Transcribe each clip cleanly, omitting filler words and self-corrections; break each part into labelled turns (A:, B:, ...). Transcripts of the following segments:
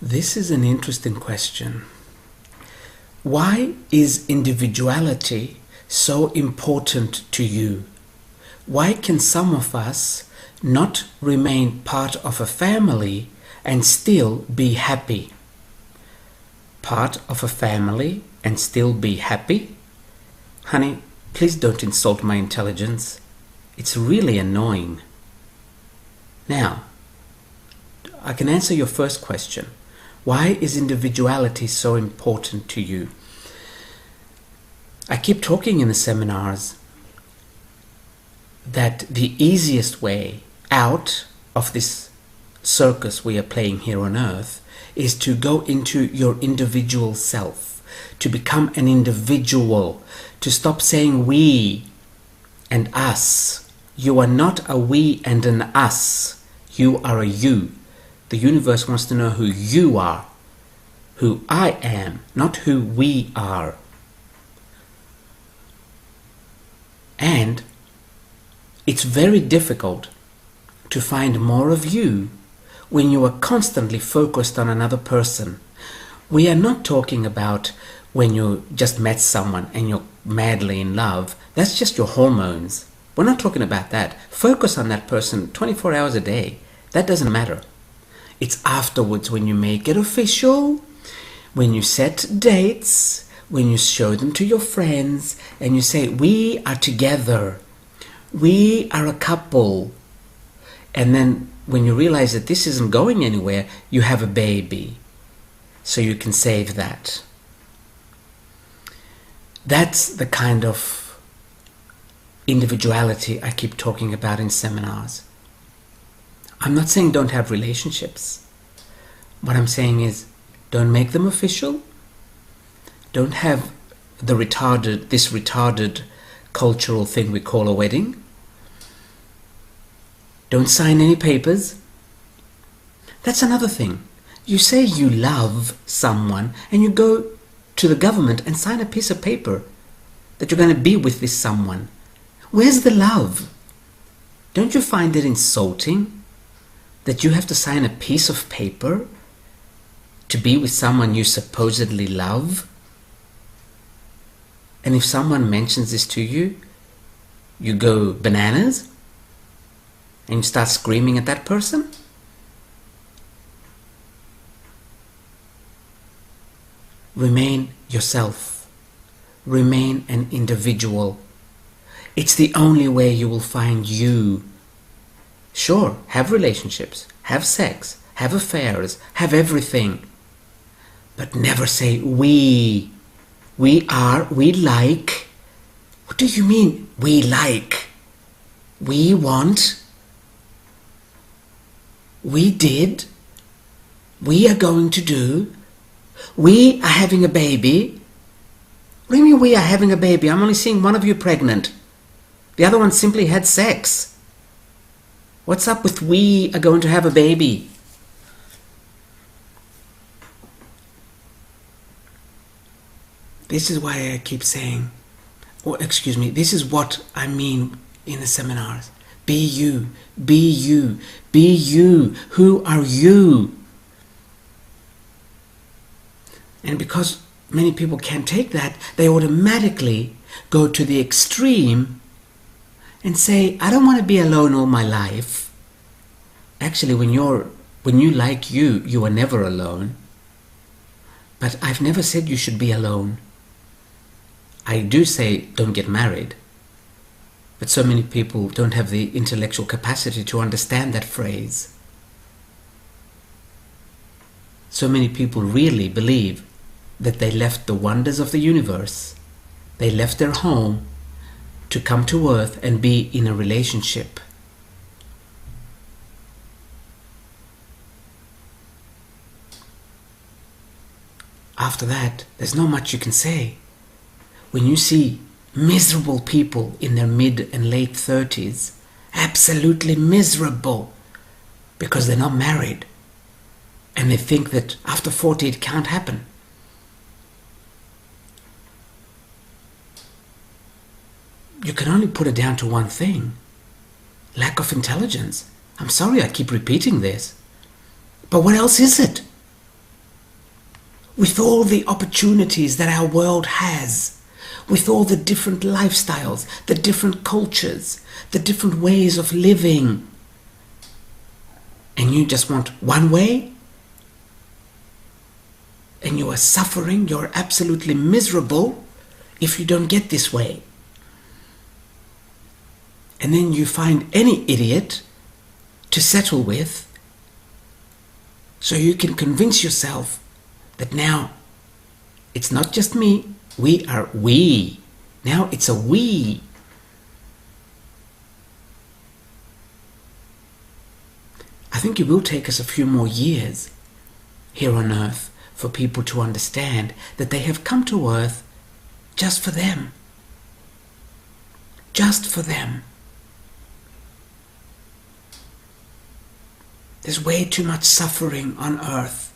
A: This is an interesting question. Why is individuality so important to you? Why can some of us not remain part of a family and still be happy? Part of a family and still be happy? Honey, please don't insult my intelligence. It's really annoying. Now, I can answer your first question. Why is individuality so important to you? I keep talking in the seminars that the easiest way out of this circus we are playing here on earth is to go into your individual self, to become an individual, to stop saying we and us. You are not a we and an us. You are a you. The universe wants to know who you are, who I am, not who we are. And it's very difficult to find more of you when you are constantly focused on another person. We are not talking about when you just met someone and you're madly in love. That's just your hormones. We're not talking about that. Focus on that person 24 hours a day. That doesn't matter. It's afterwards when you make it official, when you set dates, when you show them to your friends and you say, we are together, we are a couple. And then when you realize that this isn't going anywhere, you have a baby. So you can save that. That's the kind of individuality I keep talking about in seminars. I'm not saying don't have relationships. What I'm saying is don't make them official. Don't have this retarded cultural thing we call a wedding. Don't sign any papers. That's another thing. You say you love someone and you go to the government and sign a piece of paper that you're going to be with this someone. Where's the love? Don't you find it insulting that you have to sign a piece of paper to be with someone you supposedly love? And if someone mentions this to you, you go bananas and you start screaming at that person? Remain yourself. Remain an individual. It's the only way you will find you. Sure, have relationships, have sex, have affairs, have everything. But never say we. We are, we like. What do you mean, we like? We want. We did. We are going to do. We are having a baby. What do you mean we are having a baby? I'm only seeing one of you pregnant. The other one simply had sex. What's up with we are going to have a baby? This is why I keep saying, this is what I mean in the seminars. Be you, be you, be you. Who are you? And because many people can't take that, they automatically go to the extreme and say, I don't want to be alone all my life. Actually, when you like you are never alone. But I've never said you should be alone. I do say don't get married. But so many people don't have the intellectual capacity to understand that phrase. So many people really believe that they left the wonders of the universe, they left their home to come to earth and be in a relationship. After that, there's not much you can say. When you see miserable people in their mid and late 30s, absolutely miserable because they're not married, and they think that after 40 it can't happen. You can only put it down to one thing: lack of intelligence. I'm sorry I keep repeating this, but what else is it? with all the opportunities that our world has, with all the different lifestyles, the different cultures, the different ways of living, and you just want one way, and you are suffering, you're absolutely miserable if you don't get this way. And then you find any idiot to settle with, so you can convince yourself that now it's not just me, we are we. Now it's a we. I think it will take us a few more years here on earth for people to understand that they have come to earth just for them. Just for them. There's way too much suffering on earth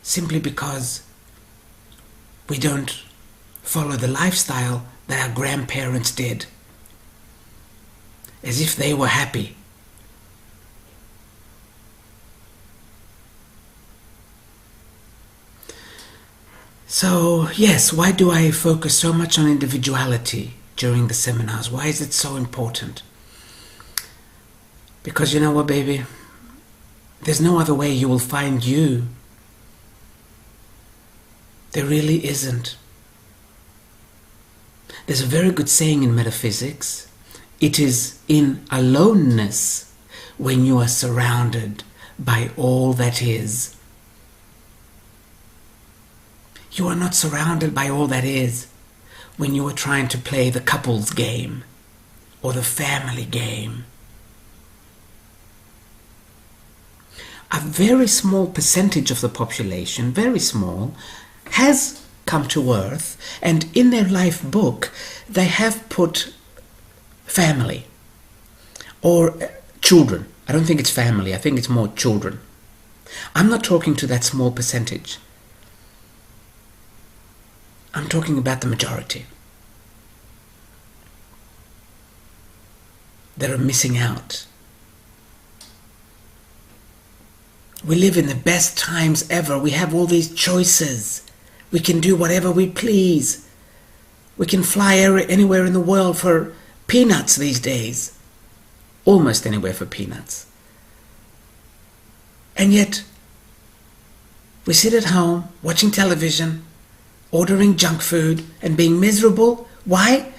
A: simply because we don't follow the lifestyle that our grandparents did, as if they were happy. So, yes, why do I focus so much on individuality during the seminars? Why is it so important? Because you know what, baby? There's no other way you will find you. There really isn't. There's a very good saying in metaphysics. It is in aloneness when you are surrounded by all that is. You are not surrounded by all that is when you are trying to play the couples game or the family game. A very small percentage of the population, very small, has come to earth, and in their life book they have put family or children. I don't think it's family, I think it's more children. I'm not talking to that small percentage. I'm talking about the majority that are missing out. We live in the best times ever. We have all these choices. We can do whatever we please. We can fly anywhere in the world for peanuts these days. Almost anywhere for peanuts. And yet, we sit at home watching television, ordering junk food and being miserable. Why?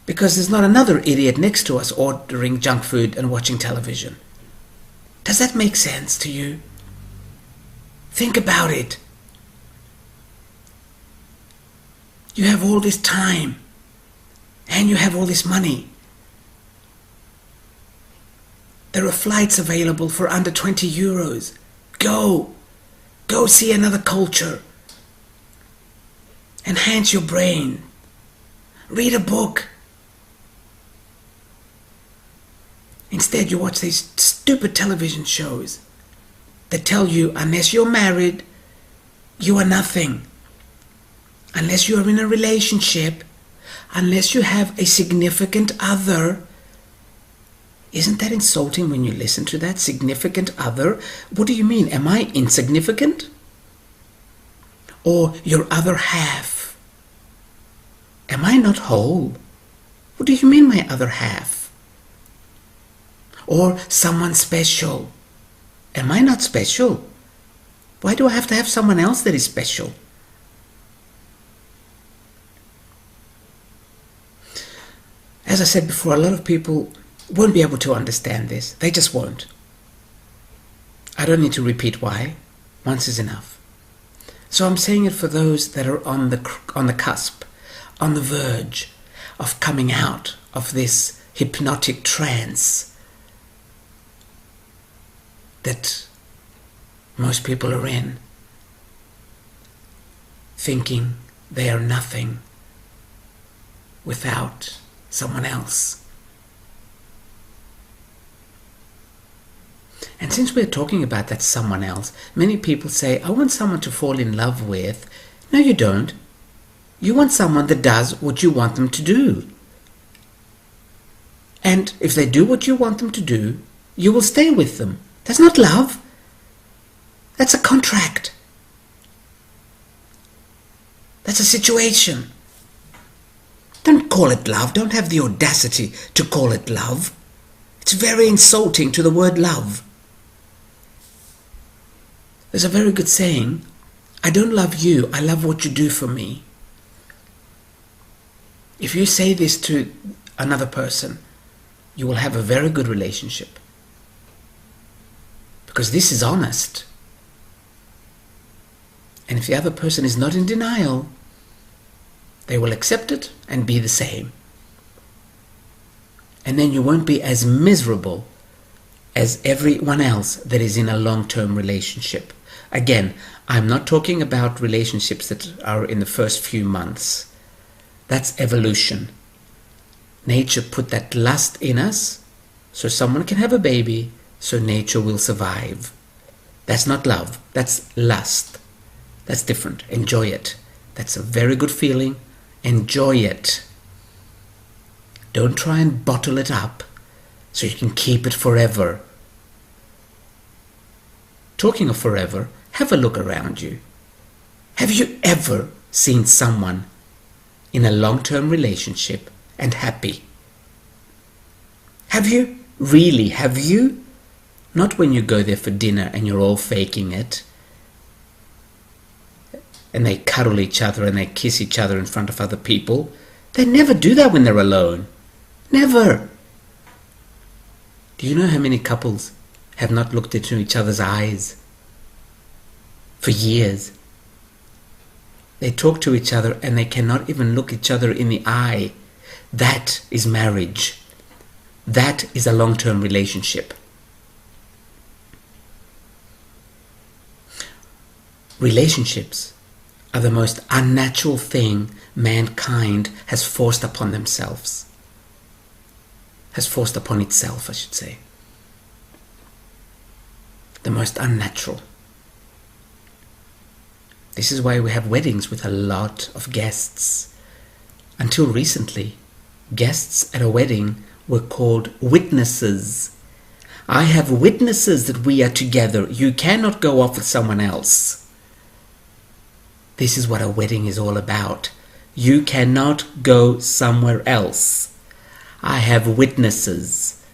A: Because there's not another idiot next to us ordering junk food and watching television. Does that make sense to you? Think about it. You have all this time and you have all this money. There are flights available for under 20 euros. Go see another culture. Enhance your brain. Read a book. Instead, you watch these stupid television shows that tell you unless you're married, you are nothing. Unless you are in a relationship, unless you have a significant other. Isn't that insulting when you listen to that? Significant other? What do you mean? Am I insignificant? Or your other half? Am I not whole? What do you mean, my other half? Or someone special? Am I not special? Why do I have to have someone else that is special? As I said before, a lot of people won't be able to understand this. They just won't. I don't need to repeat why. Once is enough. So I'm saying it for those that are on the cusp, on the verge of coming out of this hypnotic trance that most people are in, thinking they are nothing without someone else. And since we're talking about that someone else, many people say, I want someone to fall in love with. No, you don't. You want someone that does what you want them to do. And if they do what you want them to do, you will stay with them. That's not love. That's a contract. That's a situation. Don't call it love. Don't have the audacity to call it love. It's very insulting to the word love. There's a very good saying, I don't love you, I love what you do for me. If you say this to another person, you will have a very good relationship. Because this is honest. And if the other person is not in denial, they will accept it and be the same. And then you won't be as miserable as everyone else that is in a long-term relationship. Again, I'm not talking about relationships that are in the first few months. That's evolution. Nature put that lust in us so someone can have a baby, so nature will survive. That's not love. That's lust. That's different. Enjoy it. That's a very good feeling. Enjoy it. Don't try and bottle it up so you can keep it forever. Talking of forever, have a look around you. Have you ever seen someone in a long-term relationship and happy? Have you? Really, have you? Not when you go there for dinner and you're all faking it and they cuddle each other and they kiss each other in front of other people. They never do that when they're alone. Never. Do you know how many couples have not looked into each other's eyes for years? They talk to each other and they cannot even look each other in the eye. That is marriage. That is a long-term relationship. Relationships are the most unnatural thing mankind has forced upon themselves. Has forced upon itself, I should say. The most unnatural. This is why we have weddings with a lot of guests. Until recently, guests at a wedding were called witnesses. I have witnesses that we are together. You cannot go off with someone else. This is what a wedding is all about. You cannot go somewhere else. I have witnesses.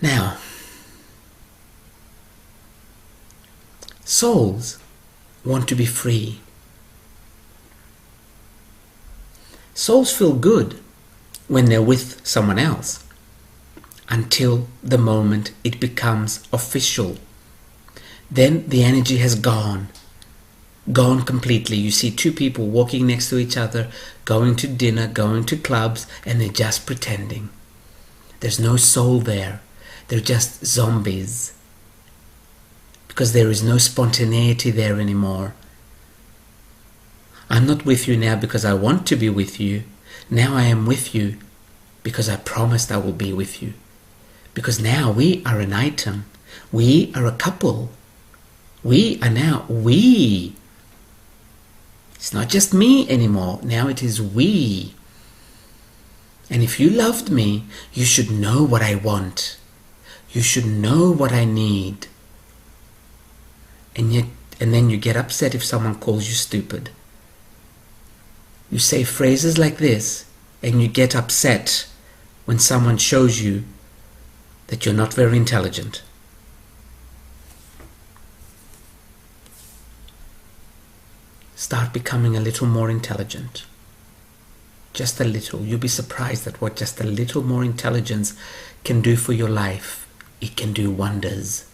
A: Now, souls want to be free. Souls feel good when they're with someone else until the moment it becomes official. Then the energy has gone completely. You see two people walking next to each other, going to dinner, going to clubs, and they're just pretending. There's no soul there. They're just zombies. Because there is no spontaneity there anymore. I'm not with you now because I want to be with you. Now I am with you because I promised I will be with you. Because now we are an item. We are a couple. We are now we. It's not just me anymore. Now it is we. And if you loved me, you should know what I want. You should know what I need. And then you get upset if someone calls you stupid. You say phrases like this, and you get upset when someone shows you that you're not very intelligent. Start becoming a little more intelligent. Just a little. You'll be surprised at what just a little more intelligence can do for your life. It can do wonders.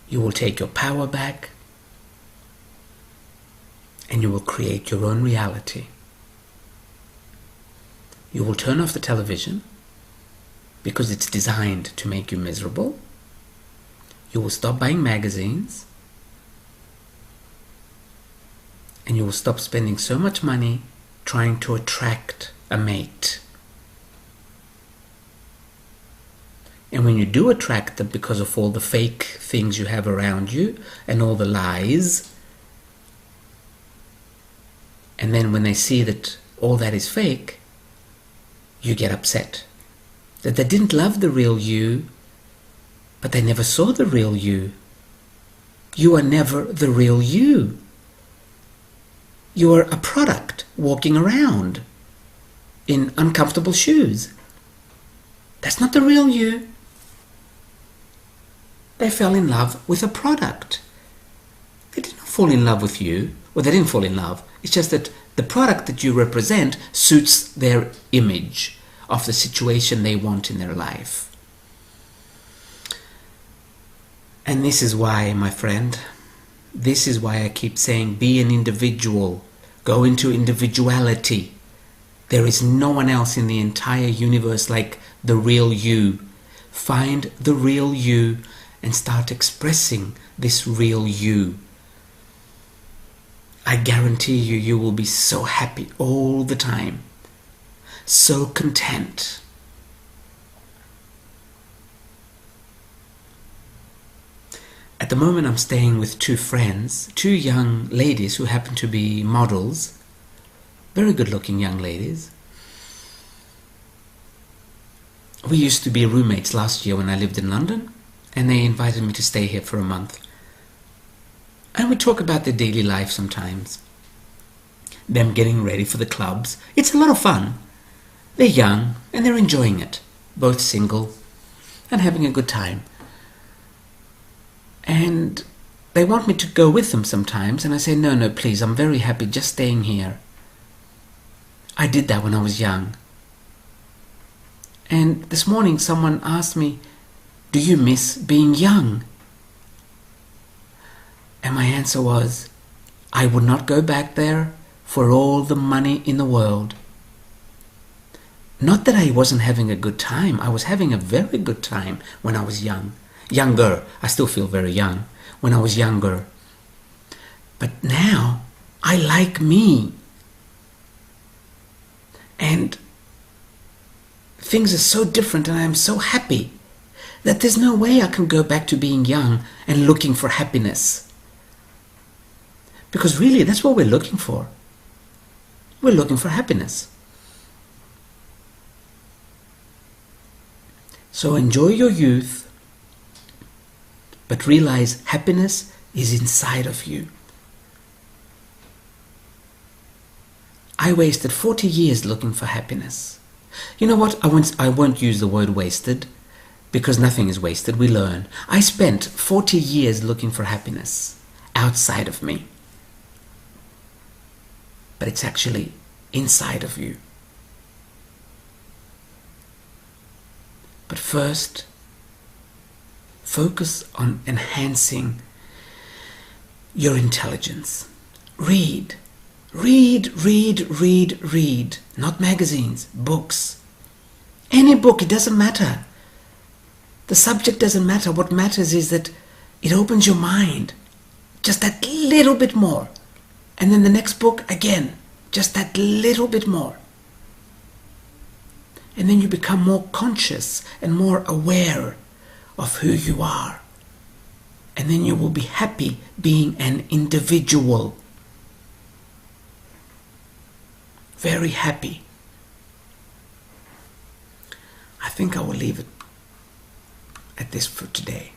A: You will take your power back and you will create your own reality. You will turn off the television because it's designed to make you miserable. You will stop buying magazines. And you will stop spending so much money trying to attract a mate. And when you do attract them because of all the fake things you have around you and all the lies, and then when they see that all that is fake, you get upset. that they didn't love the real you, but they never saw the real you. You are never the real you. You are a product walking around in uncomfortable shoes. That's not the real you. They fell in love with a product. They didn't fall in love with you. Well, they didn't fall in love. It's just that the product that you represent suits their image of the situation they want in their life. And this is why, my friend, this is why I keep saying be an individual. Go into individuality. There is no one else in the entire universe like the real you. Find the real you and start expressing this real you. I guarantee you, you will be so happy all the time. So content. At the moment I'm staying with two friends, two young ladies who happen to be models. Very good looking young ladies. We used to be roommates last year when I lived in London, and they invited me to stay here for a month. And we talk about their daily life sometimes. Them getting ready for the clubs. It's a lot of fun. They're young and they're enjoying it. Both single and having a good time. And they want me to go with them sometimes, and I say, no, please, I'm very happy just staying here. I did that when I was young. And this morning someone asked me, do you miss being young? And my answer was, I would not go back there for all the money in the world. Not that I wasn't having a good time. I was having a very good time when I was young. Younger. I still feel very young. When I was younger. But now, I like me. And things are so different, and I am so happy that there's no way I can go back to being young and looking for happiness. Because really, that's what we're looking for. We're looking for happiness. So enjoy your youth, but realize happiness is inside of you. I wasted 40 years looking for happiness. You know what? I won't use the word wasted, because nothing is wasted. We learn. I spent 40 years looking for happiness outside of me. But it's actually inside of you. But first, focus on enhancing your intelligence. Read. Read. Not magazines, books. Any book, it doesn't matter. The subject doesn't matter. What matters is that it opens your mind just that little bit more. And then the next book, again, just that little bit more. And then you become more conscious and more aware of who you are. And then you will be happy being an individual. Very happy. I think I will leave it at this for today.